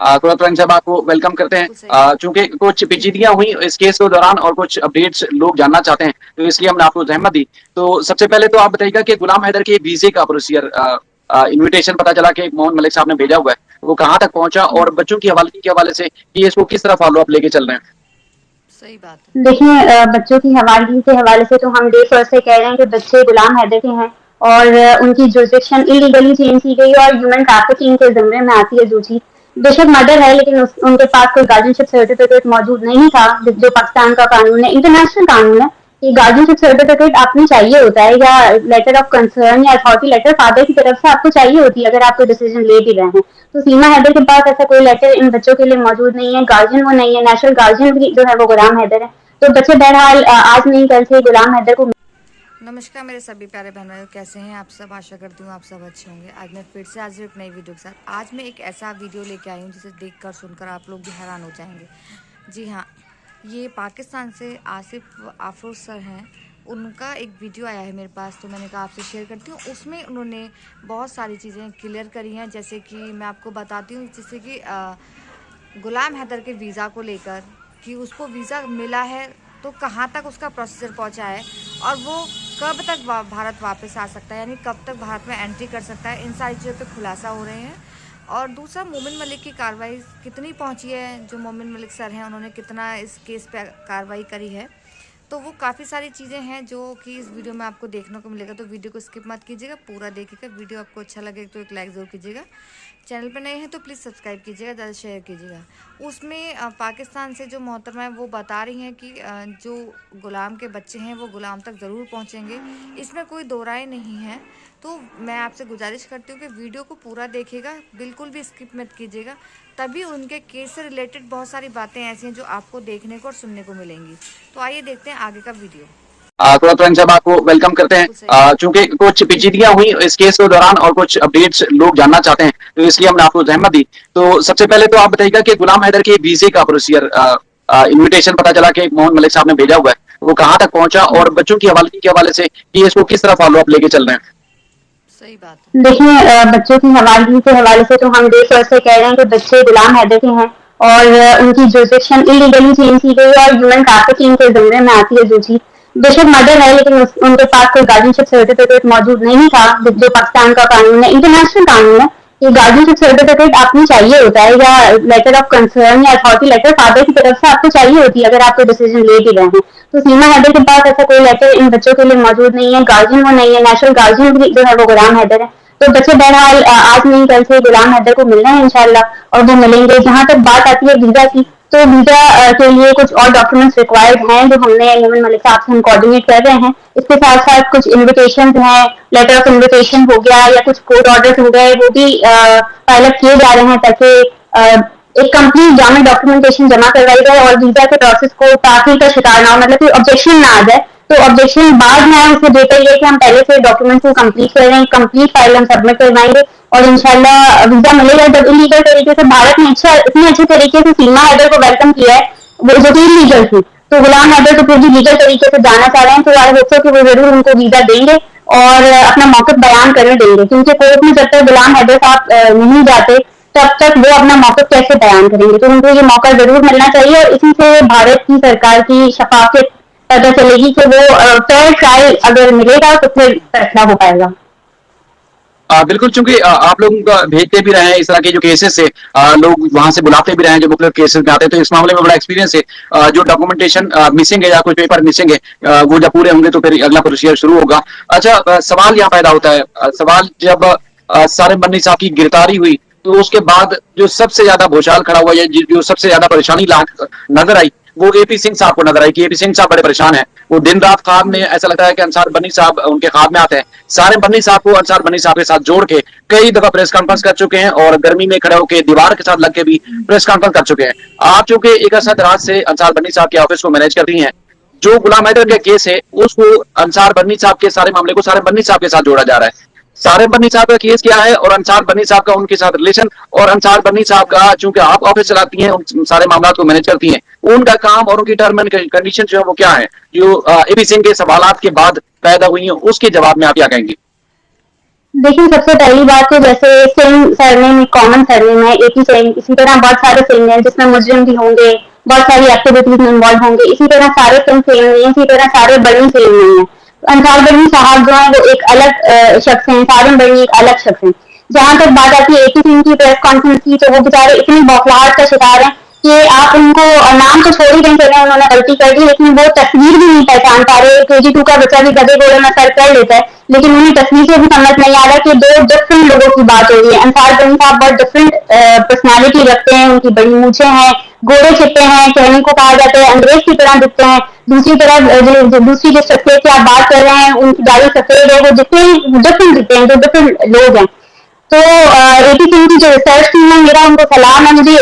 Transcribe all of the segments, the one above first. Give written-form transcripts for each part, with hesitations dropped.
कुलत्रंग साहब आपको वेलकम करते हैं। चूंकि कुछ पेचीदगियां हुई इस केस के दौरान और कुछ अपडेट्स लोग जानना चाहते हैं, तो इसलिए हमने आपको जहमत दी। तो सबसे पहले तो आप बताइएगा कि गुलाम हैदर के वीजे का प्रोसीजर, इनविटेशन पता चला कि मोहन मलिक साहब ने भेजा हुआ है, वो कहाँ तक पहुंचा और बच्चों की हवालगी के हवाले से केस को किस तरह फॉलो अप लेके चल रहे हैं। सही बात है। देखिए, बच्चों की हवालगी के हवाले से तो हम डे फर्स्ट से कह रहे हैं कि बच्चे गुलाम हैदर के हैं और उनकी जुरिस्डिक्शन इलीगली चेंज की गई और ह्यूमन ट्रैफिकिंग के ज़िम्मे में आती है जो चीज़। बेशक मर्डर है, लेकिन उनके पास कोई गार्जियनशिप सर्टिफिकेट मौजूद नहीं था, जो पाकिस्तान का कानून है, इंटरनेशनल कानून है कि गार्जियनशिप सर्टिफिकेट आपने चाहिए होता है, या लेटर ऑफ कंसर्न या अथॉरिटी लेटर फादर की तरफ से आपको चाहिए होती है अगर आप कोई डिसीजन ले भी रहे हैं। तो सीमा हैदर के पास ऐसा कोई लेटर इन बच्चों के लिए मौजूद नहीं है, गार्जियन वो नहीं है, नेशनल गार्जियन भी जो है वो गुलाम हैदर है। तो बच्चे बहरहाल आज नहीं कल से गुलाम हैदर को। नमस्कार मेरे सभी प्यारे बहन भाइयों, कैसे हैं आप सब। आशा करती हूँ आप सब अच्छे होंगे। आज मैं फिर से हाजिर एक नई वीडियो के साथ। आज मैं एक ऐसा वीडियो लेके आई हूँ जिसे देखकर सुनकर आप लोग भी हैरान हो जाएंगे। जी हाँ, ये पाकिस्तान से आसिफ आफरोज सर हैं, उनका एक वीडियो आया है मेरे पास, तो मैंने कहा आपसे शेयर करती हूँ। उसमें उन्होंने बहुत सारी चीज़ें क्लियर करी हैं, जैसे कि मैं आपको बताती हूँ, जैसे कि गुलाम हैदर के वीज़ा को लेकर कि उसको वीज़ा मिला है तो कहाँ तक उसका प्रोसीजर पहुँचा है और वो कब तक भारत वापस आ सकता है, यानी कब तक भारत में एंट्री कर सकता है। इन सारी चीज़ों पे खुलासा हो रहे हैं। और दूसरा, मोमिन मलिक की कार्रवाई कितनी पहुंची है, जो मोमिन मलिक सर हैं उन्होंने कितना इस केस पे कार्रवाई करी है। तो वो काफ़ी सारी चीज़ें हैं जो कि इस वीडियो में आपको देखने को मिलेगा। तो वीडियो को स्किप मत कीजिएगा, पूरा देखिएगा। वीडियो आपको अच्छा लगे तो एक लाइक ज़रूर कीजिएगा। चैनल पर नए हैं तो प्लीज़ सब्सक्राइब कीजिएगा, ज़्यादा शेयर कीजिएगा। उसमें पाकिस्तान से जो मोहतरमा है वो बता रही हैं कि जो गुलाम के बच्चे हैं वो गुलाम तक ज़रूर पहुँचेंगे, इसमें कोई दो राय नहीं है। तो मैं आपसे गुजारिश करती हूँ कि वीडियो को पूरा देखिएगा, बिल्कुल भी स्किप मत कीजिएगा। तभी उनके केस से रिलेटेड बहुत सारी बातें ऐसी हैं जो आपको देखने को और सुनने को मिलेंगी। तो आइए देखते हैं आगे का वीडियो। कुलत्रंग साहब आपको वेलकम करते हैं। चूंकि कुछ पेचीदगियां हुई इस केस के दौरान और कुछ अपडेट्स लोग जानना चाहते हैं, तो इसलिए हमने आपको जहमत दी। तो सबसे पहले तो आप बताइएगा कि गुलाम हैदर के वीजे का प्रोसीजर, इनविटेशन पता चला कि मोहन मलिक साहब ने भेजा हुआ है, वो कहाँ तक पहुंचा और बच्चों की हवालगी के हवाले से केस को किस तरह फॉलो अप लेके चल रहे हैं। सही बात है। देखिए, बच्चों की हवालगी के हवाले से तो हम डे फर्स्ट से कह रहे हैं कि बच्चे गुलाम हैदर के हैं और उनकी जुरिस्डिक्शन इलीगली चेंज की गई और ह्यूमन ट्रैफिकिंग के ज़िम्मे में आती है जो चीज़। बेशक मर्डर है, लेकिन उनके पास कोई गार्जियनशिप सर्टिफिकेट मौजूद नहीं था, जो पाकिस्तान का कानून है, इंटरनेशनल कानून है कि गार्जियनशिप सर्टिफिकेट आपने चाहिए होता है, या लेटर ऑफ कंसर्न या अथॉरिटी लेटर फादर की तरफ से आपको चाहिए होती है अगर आप कोई डिसीजन ले भी रहे हैं। तो सीमा हैदर के पास ऐसा कोई लेटर इन बच्चों के लिए मौजूद नहीं है, गार्जियन वो नहीं है, नेशनल गार्जियन भी जो है वो गुलाम हैदर है। तो बच्चे बहरहाल आज नहीं कल से गुलाम हैदर को मिलना है इंशाल्लाह, और वो मिलेंगे। जहां तक बात आती है वीजा की, तो वीजा के लिए कुछ और डॉक्यूमेंट्स रिक्वायर्ड हैं जो हमने मोमिन मलिक साहब से हम कोऑर्डिनेट कर रहे हैं। इसके साथ साथ कुछ इन्विटेशन हैं, लेटर ऑफ इन्विटेशन हो गया या कुछ कोर्ट ऑर्डर हो गए, वो भी पायलट किए जा रहे हैं ताकि एक कंप्लीट जामे डॉक्यूमेंटेशन जमा करवाई जाए और वीजा के प्रोसेस को ताखिर का शिकार ना हो, मतलब कोई ऑब्जेक्शन ना आ जाए। तो ऑब्जेक्शन बाद में आए उससे बेहतर ये कि हम पहले से डॉक्यूमेंट को कंप्लीट कर रहे हैं, कंप्लीट फाइल हम सबमिट करवाएंगे और इंशाल्लाह वीजा मिलेगा। जब इलीगल तरीके से भारत ने इतने अच्छे तरीके से सीमा हैदर को वेलकम किया है, वो जो इलीगल थी, तो गुलाम हैदर तो फिर भी लीगल तरीके से जाना चाह रहे हैं। तो आई होप सो कि वो जरूर उनको वीजा देंगे और अपना मौक़िफ़ बयान करने देंगे, क्योंकि कोर्ट में जब तक गुलाम हैदर साहब नहीं जाते तब तक वो अपना मौक़िफ़ कैसे बयान करेंगे। तो उनको ये मौका जरूर मिलना चाहिए और इसी से भारत की सरकार की शफाफियत पता चलेगी कि वो फेयर ट्रायल अगर मिलेगा तो फिर फैसला हो पाएगा। बिल्कुल, चूंकि आप लोग भेजते भी रहे हैं इस तरह के जो केसेस से, लोग वहां से बुलाते भी रहे हैं जो मुख्तलिफ केसेस में आते हैं, तो इस मामले में बड़ा एक्सपीरियंस है। जो डॉक्यूमेंटेशन मिसिंग है या कुछ पेपर मिसिंग है, वो जब पूरे होंगे तो फिर अगला प्रोसीजर शुरू होगा। अच्छा, सवाल यहाँ पैदा होता है, सवाल जब सारिम बन्नी साहब की गिरफ्तारी हुई तो उसके बाद जो सबसे ज्यादा भूचाल खड़ा हुआ या जो सबसे ज्यादा परेशानी नजर आई, वो एपी सिंह साहब को नजर आई कि एपी सिंह साहब बड़े परेशान हैं। वो दिन रात ख्वाब में, ऐसा लगता है कि अंसार बन्नी साहब उनके ख्वाब में आते हैं। सारिम बन्नी साहब को अंसार बन्नी साहब के साथ जोड़ के कई दफा प्रेस कॉन्फ्रेंस कर चुके हैं और गर्मी में खड़े होकर दीवार के साथ लग के भी प्रेस कॉन्फ्रेंस कर चुके हैं। आप चूंकि एक असद रात से अंसार बन्नी साहब के ऑफिस को मैनेज करती हैं, जो गुलाम हैदर का केस है उसको अंसार बन्नी साहब के सारे मामले को सारिम बन्नी साहब के साथ जोड़ा जा रहा है। सारिम बन्नी साहब का केस क्या है और अंसार बन्नी साहब का उनके साथ रिलेशन, और अंसार बन्नी साहब का चूंकि आप ऑफिस चलाती हैं, उन सारे मामला को मैनेज करती हैं, उनका काम और उनकी टर्म एंड कंडीशन जो है वो क्या है, जो एपी सिंह के सवालात के बाद पैदा हुई है, उसके जवाब में आप क्या कहेंगी। देखिए, सबसे पहली बात तो जैसे सेम सरनेम एक कॉमन सरनेम है, एक ही सेम, इसी तरह बहुत सारे सेम हैं जिसमें मुजरिम भी होंगे, बहुत सारी एक्टिविटीज में इन्वॉल्व होंगे, इसी तरह सारे सेम सेम नहीं है, इसी तरह सारे बड़ी सेम नहीं है। अंसार बनी साहब जो है वो एक अलग शख्स हैं, सारिम बनी एक अलग शख्स हैं। जहां तक बात आती है एटी सिंह की प्रेस कॉन्फ्रेंस की, तो वो बेचारे इतनी बौखलाहट का शिकार हैं कि आप उनको नाम तो छोड़ ही नहीं सकते, उन्होंने गलती कर दी, लेकिन वो तस्वीर भी नहीं पहचान पा रहे। KG2 का बच्चा भी गधे घोड़े में सर कर लेता है, लेकिन उन्हें तस्वीर से भी समझ नहीं आ रहा कि दो डिफरेंट लोगों की बात हो रही है। अंसार बनी साहब बहुत डिफरेंट पर्सनैलिटी रखते हैं, उनकी बड़ी मूछें हैं, गोरे चिट्टे हैं, कहने को कहा जाता है अंग्रेज की तरह दिखते हैं। दूसरी तरफ दूसरी जिस शख्सियत की आप बात कर रहे हैं उनकी दाढ़ी सफेद है, वो डिफरेंट डिफरेंट दिखते हैं, जो डिफरेंट लोग हैं। तो एटी सिंह की जो रिसर्च टीम है, मेरा उनको सलाम है, मुझे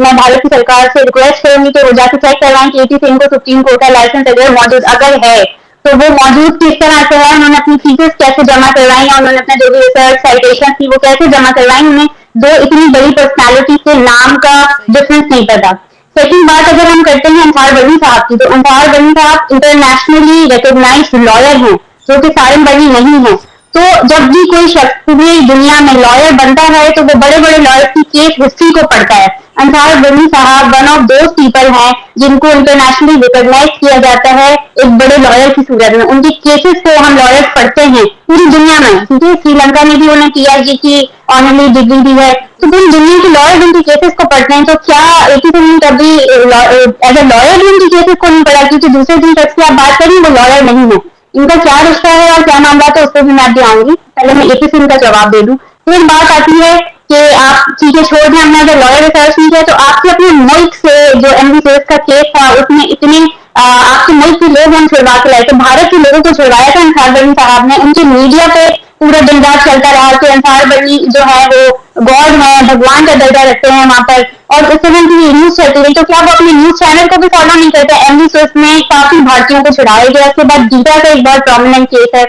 मैं भारत की सरकार से रिक्वेस्ट करूंगी कि वो जाके चेक करवाएं कि एटी सिंह को सुप्रीम कोर्ट का लाइसेंस अगर मौजूद अगर है तो वो मौजूद किस तरह से है, उन्होंने अपनी फीसेस कैसे जमा करवाई है, उन्होंने अपने जो भी रिसर्च साइटेशन थी वो कैसे जमा करवाई, उन्हें दो इतनी बड़ी पर्सनैलिटी के नाम का डिफरेंस नहीं पता। सेकंड बात अगर हम करते हैं अंसार बनी साहब की, तो अंसार बनी साहब इंटरनेशनली रिकॉग्नाइज्ड लॉयर हैं, जो कि सारिम बनी नहीं है। तो जब भी कोई शख्स पूरी दुनिया में लॉयर बनता है तो वो बड़े बड़े लॉयर की केस हिस्ट्री को पढ़ता है। अंसार बनी साहब वन ऑफ दोज पीपल हैं जिनको इंटरनेशनली रिकॉग्नाइज किया जाता है एक बड़े लॉयर की सूरत में। उनकी केसेस को हम लॉयर्स पढ़ते हैं पूरी दुनिया में, क्योंकि श्रीलंका में भी उन्हें PhD की ऑनररी डिग्री दी है, तो पूरी दुनिया के लॉयर्स उनकी केसेस को पढ़ते हैं। तो क्या एक ही दिन कभी एज ए लॉयर भी उनकी केसेस को नहीं पढ़ा? क्योंकि दूसरे दिन शख्स की आप बात करें वो लॉयर नहीं है, इनका क्या रिश्ता है और क्या मामला है, तो उस पर भी मैं अभी आऊंगी। पहले मैं एक ही सिंह का जवाब दे दूं। फिर बात आती है कि आप चीजें छोड़ दें, हमने अगर लॉयर रिसर्च नहीं किया तो आपके अपने मुल्क से जो MB का केस था उसमें इतने आपके मुल्क के लोग हम छुड़वा के लाए थे, भारत के लोगों को छुड़वाया था अंसार बनी साहब ने। उनके मीडिया पे पूरा दिन रात चलता रहा कि अंसार बनी जो है वो गॉड है, भगवान का दर्जा रखते हैं वहां पर, और उस समय की न्यूज चलती रही। तो क्या वो अपने न्यूज चैनल को भी फॉलो नहीं करते? MB में काफी भारतीयों को छुड़ाया गया। उसके बाद गीता का एक बहुत प्रोमिनेंट केस है।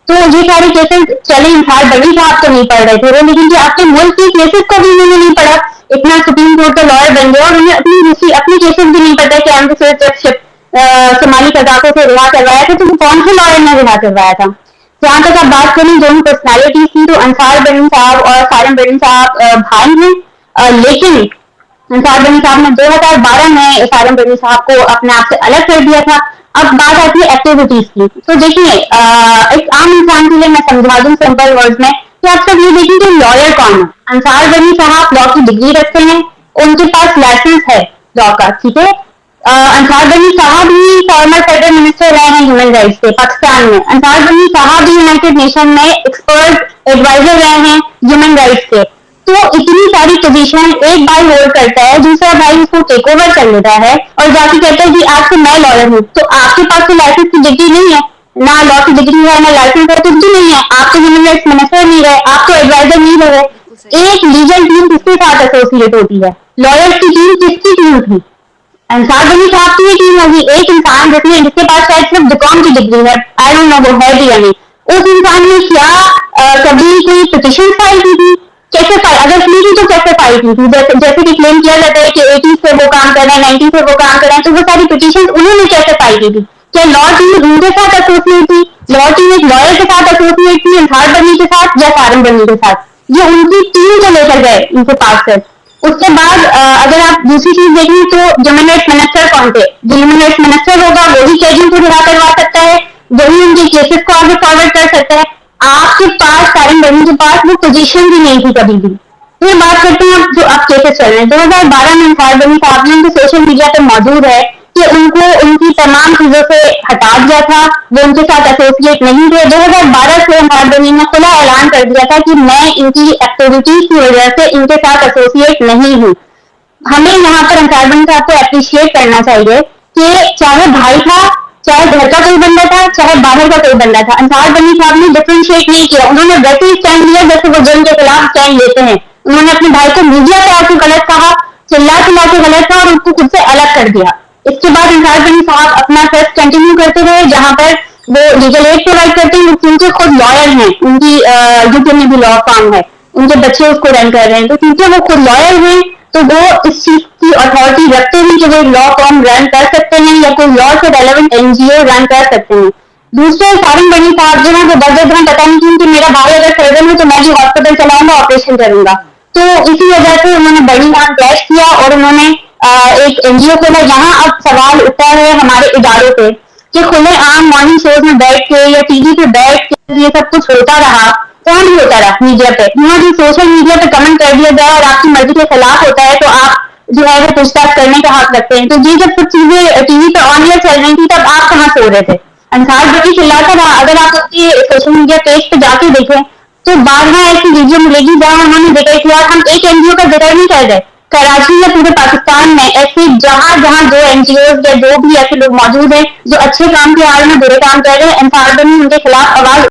तो ये सारे केसेस चले, अंसार बनी साहब तो नहीं पढ़ रहे थे वो, लेकिन जो आपके मुल्क के केसेस को भी उन्होंने नहीं पढ़ा। इतना सुप्रीम कोर्ट का लॉयर बन गया और उन्हें अपनी केसेस भी नहीं पता कि MB सोमाली कजाकों से रिहा करवाया था, तो वो कौन से लॉयर ने रिहा करवाया था? जहां तक आप बात करें दोनों पर्सनैलिटीज की, तो अंसार बनी साहब और सारिम बनी साहब भाई हैं, लेकिन अंसार बनी साहब ने 2012 में सारिम बनी साहब को अपने आप से अलग कर दिया था। अब बात आती है एक्टिविटीज की। तो देखिए एक आम इंसान के लिए मैं समझा दूं सिंपल वर्ड्स में कि आप सब ये देखिए कि लॉयर कौन है। अंसार बनी साहब लॉ की डिग्री रखते हैं, उनके पास लाइसेंस है लॉ का, ठीक है। अंसार बनी साहब ही फॉर्मर फेडरल मिनिस्टर रहे हैं ह्यूमन राइट्स के पाकिस्तान में। अंसार बनी साहब ही यूनाइटेड नेशन में एक्सपर्ट एडवाइजर रहे हैं ह्यूमन राइट्स के। तो इतनी सारी पोजीशन एक भाई होल्ड करता है, दूसरा भाई उसको टेक ओवर कर लेता है और जाके कहता है कि आज से मैं लॉयर हूँ। तो आपके पास तो लाइसेंस की डिग्री नहीं है, ना लॉ की डिग्री है, ना लाइसेंस है, कुछ भी नहीं है। आप तो ह्यूमन राइट्स मिनिस्टर नहीं रहे, आप तो एडवाइजर नहीं रहे। एक लीगल टीम किसके साथ एसोसिएट होती है? लॉयर्स की टीम किसकी टीम थी? अंसार बनी साहब की टीम होगी। एक इंसान जिसके पास शायद सिर्फ बीकॉम की डिग्री है, आई डोंट नो वो है भी या नहीं, उस इंसान ने क्या कभी कोई पिटिशन फाइल की थी? कैसे फाइल, अगर की थी तो कैसे फाइल की थी? जैसे कि क्लेम किया जाता है कि 80 से वो काम कर रहे हैं, 90 से वो काम कर रहे हैं, तो वो सारी पिटिशन उन्होंने कैसे फाइल की थी? क्या लॉ टीम उनके साथ एसोसिएट थी? लॉ टीम एक लॉयर के साथ एसोसिएट थी अंसार बनी के साथ या सारिम बनी के साथ? ये उनकी टीम को लेकर गए उनके पास से। उसके बाद अगर आप दूसरी चीज देखें तो ह्यूमन राइट्स मिनिस्टर कौन थे? जो ह्यूमन राइट्स मिनिस्टर होगा वही केजिंग को रिहा करवा सकता है, वही उनके केसेस को आगे फॉरवर्ड कर सकता है। आपके पास सारिम बनी के पास वो पोजीशन भी नहीं थी कभी भी। तो ये बात करते हैं जो आप केसेस चल रहे हैं। 2012 में अंसार बनी साहब ने उनके सोशल मीडिया पे मौजूद है कि उनको उनकी तमाम चीजों से हटा दिया था, वो उनके साथ एसोसिएट नहीं थे। 2012 से अंसार बनी ने खुला ऐलान कर दिया था कि मैं इनकी एक्टिविटीज की वजह से इनके साथ एसोसिएट नहीं हूँ। हमें यहाँ पर अंसार बनी साहब को अप्रिशिएट करना चाहिए कि चाहे भाई था, चाहे घर का कोई बंदा था, चाहे बाहर का कोई बंदा था, अंसार बनी साहब ने डिफ्रेंशिएट नहीं किया। उन्होंने वैसे ही स्टैंड लिया जैसे वो जुल्म के खिलाफ स्टैंड लेते हैं। उन्होंने अपने भाई को मीडिया पे आके गलत कहा, चिल्ला चिल्ला के गलत कहा और उसको खुद से अलग कर दिया। इसके बाद अंसार बनी साहब अपना टेस्ट कंटिन्यू करते रहे, जहां पर वो लीगल एड प्रोवाइड करते हैं, क्योंकि खुद लॉयर हैं, उनकी यूके में भी लॉ फॉर्म है, उनके बच्चे उसको रन कर रहे हैं। तो क्योंकि वो खुद लॉयर हैं तो वो इस चीज की अथॉरिटी रखते हैं कि वो लॉ फॉर्म रन कर सकते हैं या कोई लॉ से रेलेवेंट NGO रन कर सकते हैं। दूसरे फॉरन बनी साहब जो है वो बजट में पता नहीं क्यों कि मेरा भाई अगर सर्जन है तो मैं भी हॉस्पिटल चलाऊंगा, ऑपरेशन करूंगा। तो इसी वजह से उन्होंने बड़ी नाम क्रैश किया और उन्होंने एक एनजीओ खोला। यहाँ अब सवाल उठता है हमारे इदारों पे कि खुले आम मॉर्निंग शोज में बैठ के या टीवी पे बैठ के ये सब कुछ होता रहा, कौन भी होता रहा मीडिया पे। यहाँ भी सोशल मीडिया पे कमेंट कर दिया जाए और आपकी मर्जी के खिलाफ होता है तो आप जो है वो पूछताछ करने का हक रखते हैं। तो ये जब कुछ चीजें टीवी पे ऑन एयर चल रही थी तब आप कहाँ सो रहे थे? अंसार बड़ी चिल्लाता रहा। अगर आप उसकी सोशल मीडिया पेज पे जाके देखें तो बारहा ऐसी वीडियो मिलेगी जहां उन्होंने जिक्र किया। हम एक एनजीओ का जिक्र नहीं कर रहे, कराची या पूरे पाकिस्तान में ऐसे जहां जहां जो एनजीओ या जो भी ऐसे लोग मौजूद हैं जो अच्छे काम के आड़ में बुरे काम कर रहे हैं, अंसार बनी उनके खिलाफ आवाज